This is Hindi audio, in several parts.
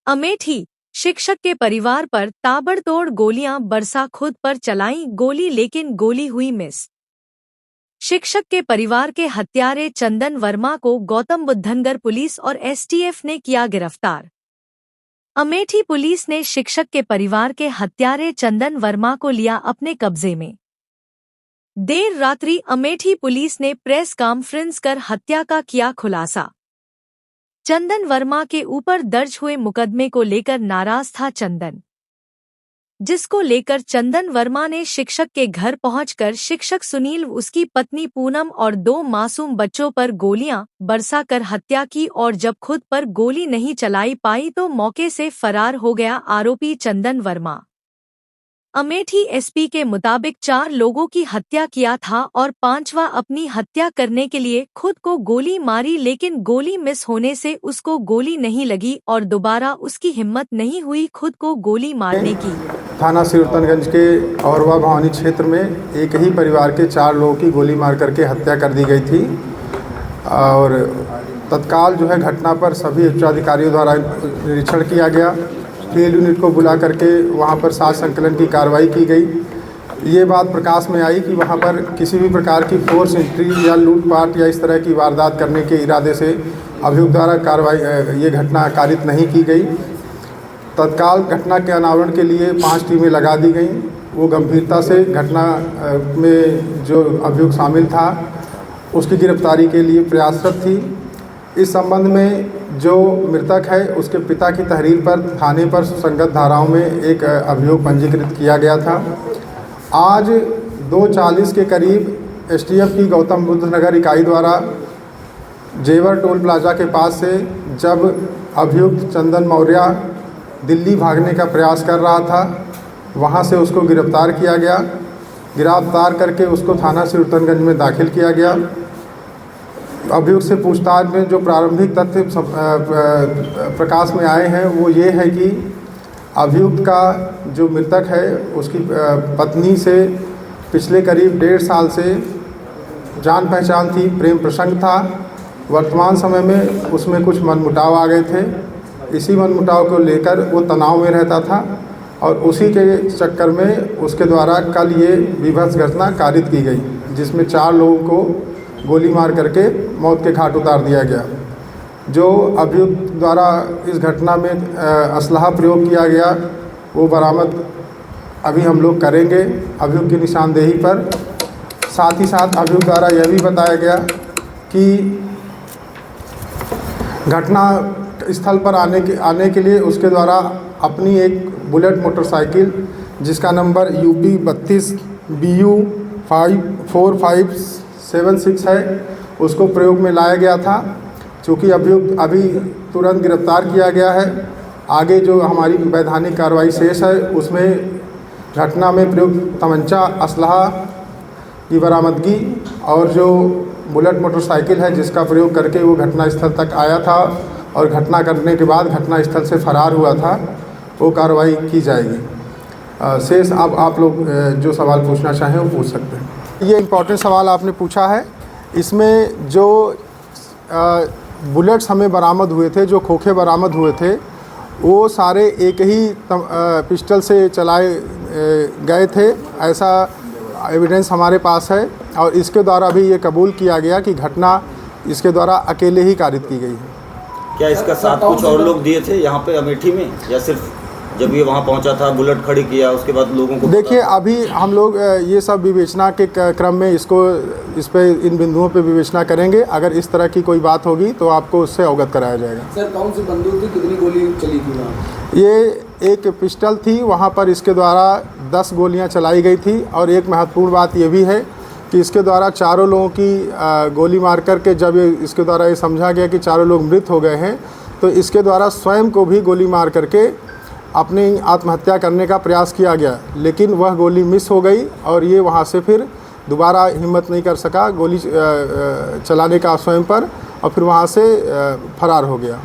अमेठी, शिक्षक के परिवार पर ताबड़तोड़ गोलियां बरसा, खुद पर चलाई गोली लेकिन गोली हुई मिस। शिक्षक के परिवार के हत्यारे चंदन वर्मा को गौतम बुद्ध नगर पुलिस और एसटीएफ ने किया गिरफ्तार। अमेठी पुलिस ने शिक्षक के परिवार के हत्यारे चंदन वर्मा को लिया अपने कब्जे में। देर रात्रि अमेठी पुलिस ने प्रेस कॉन्फ्रेंस कर हत्या का किया खुलासा। चंदन वर्मा के ऊपर दर्ज हुए मुकदमे को लेकर नाराज था चंदन, जिसको लेकर चंदन वर्मा ने शिक्षक के घर पहुंचकर शिक्षक सुनील, उसकी पत्नी पूनम और 2 मासूम बच्चों पर गोलियां बरसा कर हत्या की और जब खुद पर गोली नहीं चलाई पाई तो मौके से फरार हो गया आरोपी चंदन वर्मा। अमेठी एसपी के मुताबिक 4 लोगों की हत्या किया था और 5वां अपनी हत्या करने के लिए खुद को गोली मारी, लेकिन गोली मिस होने से उसको गोली नहीं लगी और दोबारा उसकी हिम्मत नहीं हुई खुद को गोली मारने की। थाना सिरतनगंज के औरवा भवानी क्षेत्र में एक ही परिवार के 4 लोगों की गोली मार करके हत्या कर दी गई थी और तत्काल जो है घटना पर सभी उच्चाधिकारियों द्वारा निरीक्षण किया गया। फील्ड यूनिट को बुला करके वहां पर साथ संकलन की कार्रवाई की गई। ये बात प्रकाश में आई कि वहां पर किसी भी प्रकार की फोर्स एंट्री या लूटपाट या इस तरह की वारदात करने के इरादे से अभियुक्त द्वारा कार्रवाई ये घटना कारित नहीं की गई। तत्काल घटना के अनावरण के लिए 5 टीमें लगा दी गईं। वो गंभीरता से घटना में जो अभियुक्त शामिल था उसकी गिरफ्तारी के लिए प्रयासरत थी। इस संबंध में जो मृतक है उसके पिता की तहरीर पर थाने पर सुसंगत धाराओं में एक अभियोग पंजीकृत किया गया था। आज 2:40 के करीब एसटीएफ की गौतम बुद्ध नगर इकाई द्वारा जेवर टोल प्लाजा के पास से जब अभियुक्त चंदन मौर्य दिल्ली भागने का प्रयास कर रहा था, वहां से उसको गिरफ्तार किया गया। गिरफ्तार करके उसको थाना सिरतनगंज में दाखिल किया गया। अभियुक्त से पूछताछ में जो प्रारंभिक तथ्य प्रकाश में आए हैं वो ये है कि अभियुक्त का जो मृतक है उसकी पत्नी से पिछले करीब 1.5 साल से जान पहचान थी, प्रेम प्रसंग था। वर्तमान समय में उसमें कुछ मनमुटाव आ गए थे। इसी मनमुटाव को लेकर वो तनाव में रहता था और उसी के चक्कर में उसके द्वारा कल ये विभत्स घटना कारित की गई, जिसमें 4 लोगों को गोली मार करके मौत के घाट उतार दिया गया। जो अभियुक्त द्वारा इस घटना में असलहा प्रयोग किया गया वो बरामद अभी हम लोग करेंगे अभियुक्त की निशानदेही पर। साथ ही साथ अभियुक्त द्वारा यह भी बताया गया कि घटना स्थल पर आने के लिए उसके द्वारा अपनी एक बुलेट मोटरसाइकिल जिसका नंबर UP 32 BU 54576 है उसको प्रयोग में लाया गया था। चूँकि अभियुक्त अभी तुरंत गिरफ्तार किया गया है, आगे जो हमारी वैधानिक कार्रवाई शेष है उसमें घटना में प्रयुक्त तमंचा असलहा की बरामदगी और जो बुलेट मोटरसाइकिल है जिसका प्रयोग करके वो घटना स्थल तक आया था और घटना करने के बाद घटना स्थल से फरार हुआ था, वो कार्रवाई की जाएगी। शेष अब आप लोग जो सवाल पूछना चाहें वो पूछ सकते हैं। ये इम्पोर्टेंट सवाल आपने पूछा है। इसमें जो बुलेट्स हमें बरामद हुए थे, जो खोखे बरामद हुए थे, वो सारे एक ही पिस्टल से चलाए गए थे, ऐसा एविडेंस हमारे पास है। और इसके द्वारा भी ये कबूल किया गया कि घटना इसके द्वारा अकेले ही कारित की गई है। क्या इसका साथ कुछ और लोग दिए थे यहाँ पे अमेठी में, या सिर्फ जब ये वहाँ पहुँचा था बुलेट खड़ी किया उसके बाद लोगों को? देखिए, अभी हम लोग ये सब विवेचना के क्रम में इस पे इन बिंदुओं पे विवेचना करेंगे। अगर इस तरह की कोई बात होगी तो आपको उससे अवगत कराया जाएगा। सर, कौन सी बंदूक थी, कितनी गोली चली थी वहाँ? ये एक पिस्टल थी, वहाँ पर इसके द्वारा 10 गोलियाँ चलाई गई थी। और एक महत्वपूर्ण बात ये भी है कि इसके द्वारा 4 लोगों की गोली मार करके जब इसके द्वारा ये समझा गया कि 4 लोग मृत हो गए हैं, तो इसके द्वारा स्वयं को भी गोली मार करके अपनी आत्महत्या करने का प्रयास किया गया, लेकिन वह गोली मिस हो गई और ये वहाँ से फिर दोबारा हिम्मत नहीं कर सका गोली चलाने का स्वयं पर, और फिर वहाँ से फरार हो गया।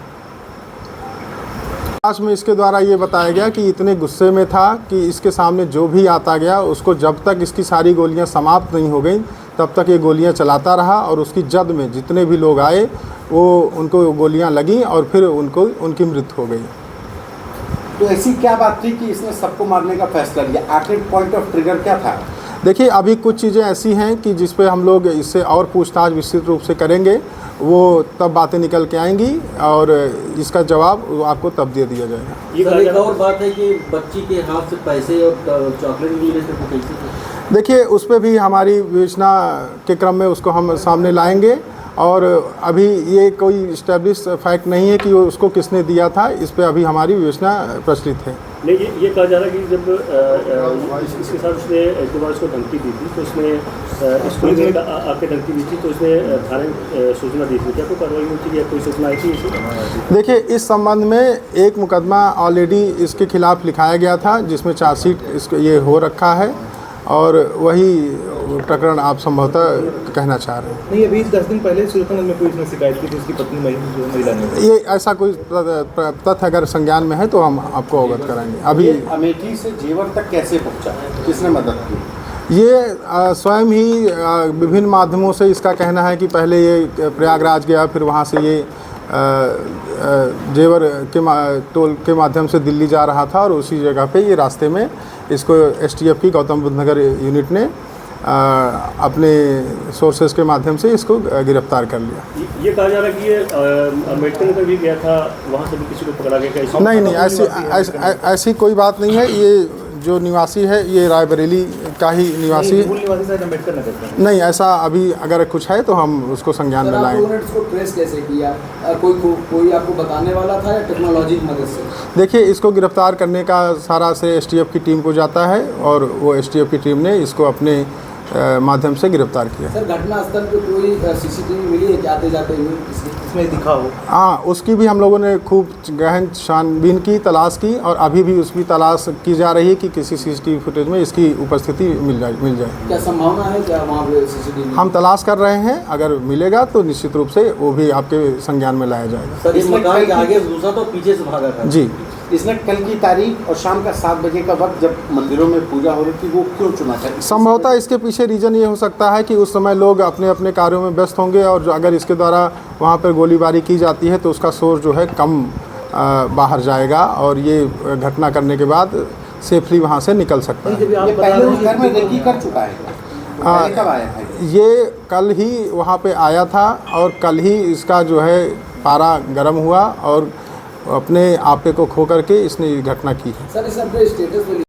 लास्ट में इसके द्वारा ये बताया गया कि इतने गुस्से में था कि इसके सामने जो भी आता गया उसको जब तक इसकी सारी गोलियां समाप्त नहीं हो गई तब तक ये गोलियां चलाता रहा, और उसकी जद में जितने भी लोग आए वो उनको गोलियां लगीं और फिर उनकी मृत्यु हो गई। तो ऐसी क्या बात थी कि इसने सबको मारने का फैसला लिया? आखिर पॉइंट ऑफ ट्रिगर क्या था? देखिए, अभी कुछ चीज़ें ऐसी हैं कि जिस पे हम लोग इससे और पूछताछ विस्तृत रूप से करेंगे, वो तब बातें निकल के आएंगी और इसका जवाब आपको तब दे दिया जाएगा। सर, एक और बात है कि बच्ची के हाथ से पैसे और चॉकलेट भी मिले थे, कैसे? देखिए, उस पर भी हमारी विवेचना के क्रम में उसको हम सामने लाएंगे और अभी ये कोई इस्टेब्लिश फैक्ट नहीं है कि वो उसको किसने दिया था। इस पे अभी हमारी विवेचना प्रचलित है। नहीं, ये कहा जा रहा है कि जब इसके साथ उसने एक दो बार उसको धमकी दी थी, तो उसने स्कूल में आके धमकी दी थी, तो उसने थाने सूचना दी थी। क्या कोई कार्रवाई हुई थी या कोई सूचना आई थी इसे? देखिए, इस संबंध में एक मुकदमा ऑलरेडी इसके खिलाफ लिखाया गया था, जिसमें चार्जशीट इसको ये हो रखा है और वही प्रकरण आप संभवतः कहना चाह रहे हैं। नहीं, अभी 10 दिन पहले सुल्तानगंज में पुलिस ने शिकायत की थी उसकी पत्नी महिला ने। ये ऐसा कोई तथ्य अगर संज्ञान में है तो हम आपको अवगत कराएंगे। अभी अमेठी से जेवर तक कैसे पहुंचा, किसने मदद की? ये स्वयं ही विभिन्न माध्यमों से इसका कहना है कि पहले ये प्रयागराज गया, फिर वहाँ से ये जेवर टोल के माध्यम से दिल्ली जा रहा था और उसी जगह पे ये रास्ते में इसको एसटीएफ की गौतम बुद्ध नगर यूनिट ने अपने सोर्सेज के माध्यम से इसको गिरफ्तार कर लिया। ये कहा जा रहा है कि ये अम्बेडकर नगर भी गया था, वहाँ से भी किसी को पकड़ा गया? नहीं, ऐसी कोई बात नहीं है। ये जो निवासी है ये रायबरेली का ही निवासी है। निवासी शायद अम्बेडकर नगर का। नहीं, ऐसा अभी अगर कुछ है तो हम उसको संज्ञान में लाएंगे। आपने इसको ट्रेस कैसे किया? कोई आपको बताने वाला था या टेक्नोलॉजी की मदद से? देखिए, इसको गिरफ्तार करने का सारा श्रेय एसटीएफ की टीम को जाता है और वो एसटीएफ की टीम ने इसको अपने माध्यम से गिरफ्तार किया। सर, घटनास्थल पे कोई सीसीटीवी मिली है क्या आते जाते हुए इसमें दिखा हो? हाँ, उसकी भी हम लोगों ने खूब गहन छानबीन की, तलाश की और अभी भी उसकी तलाश की जा रही है कि किसी सीसीटीवी फुटेज में इसकी उपस्थिति मिल जाए। क्या संभावना है क्या वहाँ पे सीसीटीवी? हम तलाश कर रहे हैं, अगर मिलेगा तो निश्चित रूप से वो भी आपके संज्ञान में लाया जाएगा। सर, इस मकान के आगे घुसा तो पीछे से भागा था? जी। इसने कल की तारीख और शाम का 7 बजे का वक्त जब मंदिरों में पूजा हो रही थी वो क्यों चुना था? संभवतः इसके पीछे रीज़न ये हो सकता है कि उस समय लोग अपने अपने कार्यों में व्यस्त होंगे और अगर इसके द्वारा वहाँ पर गोलीबारी की जाती है तो उसका सोर्स जो है कम बाहर जाएगा और ये घटना करने के बाद सेफली वहाँ से निकल सकता है। ये पहले उस घर में रेकी कर चुका है? कब आया था ये? कल ही वहाँ पे आया था और कल ही इसका जो है पारा गर्म हुआ और अपने आपे को खो करके इसने ये घटना की है। सर, इस अपने स्टेटस